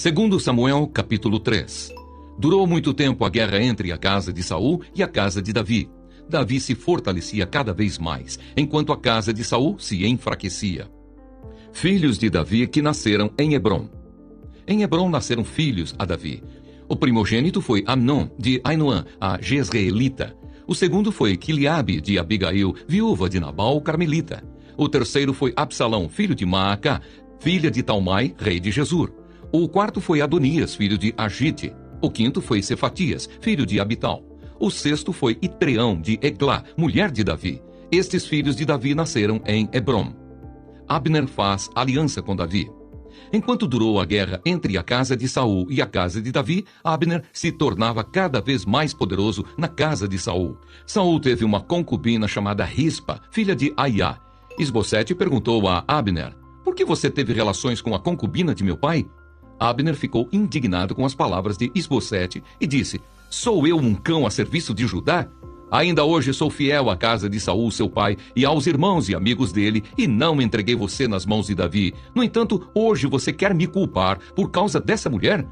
Segundo Samuel, capítulo 3. Durou muito tempo a guerra entre a casa de Saul e a casa de Davi. Davi se fortalecia cada vez mais, enquanto a casa de Saul se enfraquecia. Filhos de Davi que nasceram em Hebrom. Em Hebrom nasceram filhos a Davi. O primogênito foi Amnon, de Ainoã, a Jezreelita. O segundo foi Quileabe, de Abigail, viúva de Nabal, carmelita. O terceiro foi Absalão, filho de Maacá, filha de Talmai, rei de Gesur. O quarto foi Adonias, filho de Agite. O quinto foi Cefatias, filho de Abital. O sexto foi Itreão, de Eglá, mulher de Davi. Estes filhos de Davi nasceram em Hebrom. Abner faz aliança com Davi. Enquanto durou a guerra entre a casa de Saul e a casa de Davi, Abner se tornava cada vez mais poderoso na casa de Saul. Saul teve uma concubina chamada Rispa, filha de Aiá. Isbosete perguntou a Abner: "Por que você teve relações com a concubina de meu pai?" Abner ficou indignado com as palavras de Isbosete e disse: "Sou eu um cão a serviço de Judá? Ainda hoje sou fiel à casa de Saul, seu pai, e aos irmãos e amigos dele, e não entreguei você nas mãos de Davi. No entanto, hoje você quer me culpar por causa dessa mulher?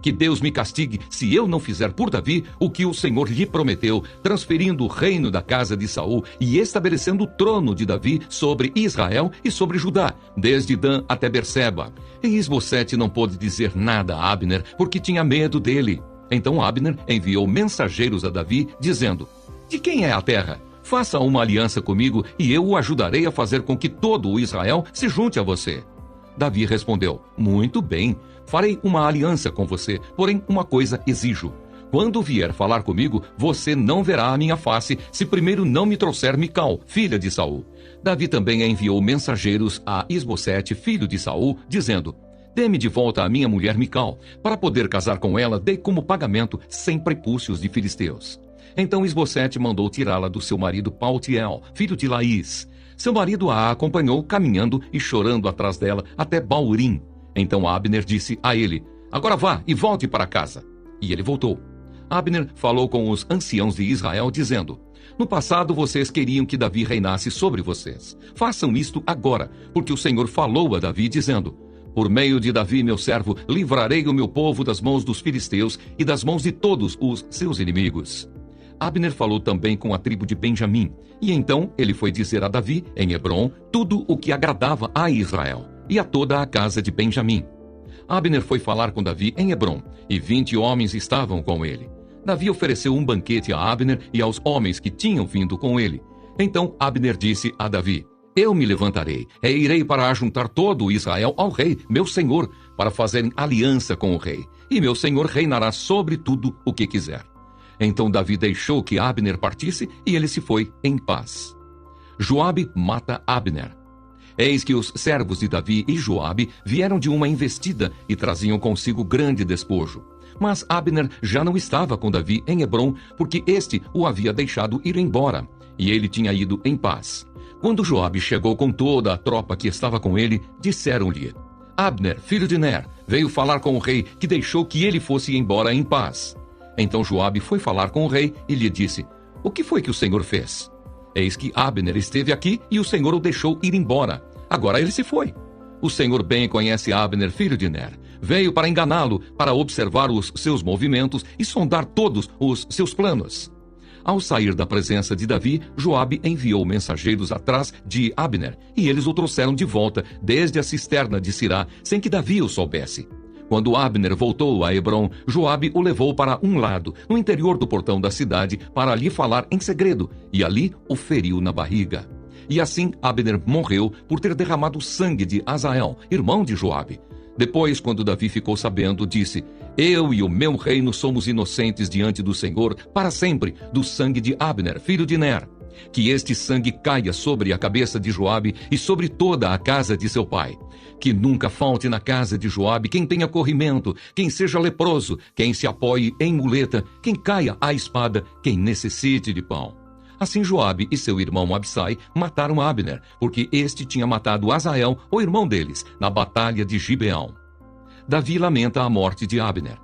Que Deus me castigue se eu não fizer por Davi o que o Senhor lhe prometeu, transferindo o reino da casa de Saul e estabelecendo o trono de Davi sobre Israel e sobre Judá, desde Dan até Berseba." E Isbosete não pôde dizer nada a Abner, porque tinha medo dele. Então Abner enviou mensageiros a Davi, dizendo: "De quem é a terra? Faça uma aliança comigo e eu o ajudarei a fazer com que todo o Israel se junte a você." Davi respondeu: "Muito bem, farei uma aliança com você, porém uma coisa exijo. Quando vier falar comigo, você não verá a minha face, se primeiro não me trouxer Mical, filha de Saul." Davi também enviou mensageiros a Isbosete, filho de Saul, dizendo: "Dê-me de volta a minha mulher Mical. Para poder casar com ela, dei como pagamento 100 prepúcios de filisteus." Então Isbosete mandou tirá-la do seu marido Paltiel, filho de Laís. Seu marido a acompanhou caminhando e chorando atrás dela até Baurim. Então Abner disse a ele: "Agora vá e volte para casa." E ele voltou. Abner falou com os anciãos de Israel, dizendo: "No passado vocês queriam que Davi reinasse sobre vocês. Façam isto agora, porque o Senhor falou a Davi, dizendo: Por meio de Davi, meu servo, livrarei o meu povo das mãos dos filisteus e das mãos de todos os seus inimigos." Abner falou também com a tribo de Benjamim, e então ele foi dizer a Davi, em Hebrom, tudo o que agradava a Israel e a toda a casa de Benjamim. Abner foi falar com Davi em Hebrom, e 20 homens estavam com ele. Davi ofereceu um banquete a Abner e aos homens que tinham vindo com ele. Então Abner disse a Davi: "Eu me levantarei e irei para ajuntar todo o Israel ao rei, meu senhor, para fazerem aliança com o rei, e meu senhor reinará sobre tudo o que quiser." Então Davi deixou que Abner partisse e ele se foi em paz. Joabe mata Abner. Eis que os servos de Davi e Joabe vieram de uma investida e traziam consigo grande despojo. Mas Abner já não estava com Davi em Hebrom, porque este o havia deixado ir embora, e ele tinha ido em paz. Quando Joabe chegou com toda a tropa que estava com ele, disseram-lhe: "Abner, filho de Ner, veio falar com o rei, que deixou que ele fosse embora em paz." Então Joabe foi falar com o rei e lhe disse: "O que foi que o Senhor fez? Eis que Abner esteve aqui e o Senhor o deixou ir embora. Agora ele se foi. O Senhor bem conhece Abner, filho de Ner. Veio para enganá-lo, para observar os seus movimentos e sondar todos os seus planos." Ao sair da presença de Davi, Joabe enviou mensageiros atrás de Abner, e eles o trouxeram de volta desde a cisterna de Sirá, sem que Davi o soubesse. Quando Abner voltou a Hebrom, Joabe o levou para um lado, no interior do portão da cidade, para lhe falar em segredo, e ali o feriu na barriga. E assim Abner morreu por ter derramado o sangue de Asael, irmão de Joabe. Depois, quando Davi ficou sabendo, disse: "Eu e o meu reino somos inocentes diante do Senhor para sempre, do sangue de Abner, filho de Ner. Que este sangue caia sobre a cabeça de Joabe e sobre toda a casa de seu pai. Que nunca falte na casa de Joabe quem tenha corrimento, quem seja leproso, quem se apoie em muleta, quem caia à espada, quem necessite de pão." Assim Joabe e seu irmão Absai mataram Abner, porque este tinha matado Asael, o irmão deles, na batalha de Gibeão. Davi lamenta a morte de Abner.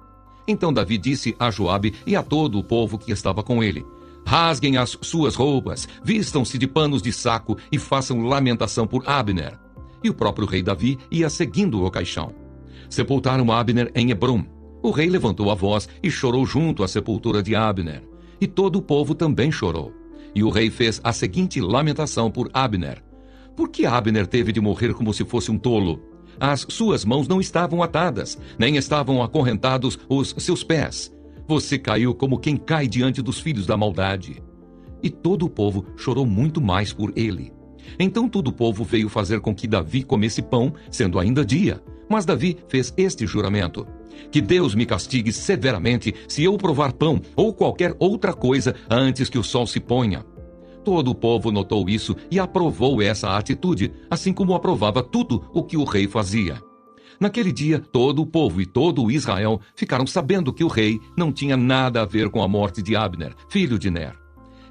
Então Davi disse a Joabe e a todo o povo que estava com ele: "Rasguem as suas roupas, vistam-se de panos de saco e façam lamentação por Abner." E o próprio rei Davi ia seguindo o caixão. Sepultaram Abner em Hebrom. O rei levantou a voz e chorou junto à sepultura de Abner. E todo o povo também chorou. E o rei fez a seguinte lamentação por Abner: por que Abner teve de morrer como se fosse um tolo? As suas mãos não estavam atadas, nem estavam acorrentados os seus pés. Você caiu como quem cai diante dos filhos da maldade. E todo o povo chorou muito mais por ele. Então todo o povo veio fazer com que Davi comesse pão, sendo ainda dia. Mas Davi fez este juramento: que Deus me castigue severamente se eu provar pão ou qualquer outra coisa antes que o sol se ponha. Todo o povo notou isso e aprovou essa atitude, assim como aprovava tudo o que o rei fazia. Naquele dia, todo o povo e todo o Israel ficaram sabendo que o rei não tinha nada a ver com a morte de Abner, filho de Ner.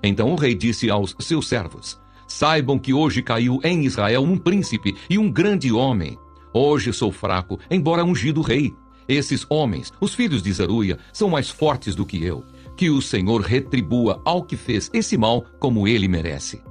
Então o rei disse aos seus servos: saibam que hoje caiu em Israel um príncipe e um grande homem. Hoje sou fraco, embora ungido rei. Esses homens, os filhos de Zeruia, são mais fortes do que eu. Que o Senhor retribua ao que fez esse mal como ele merece.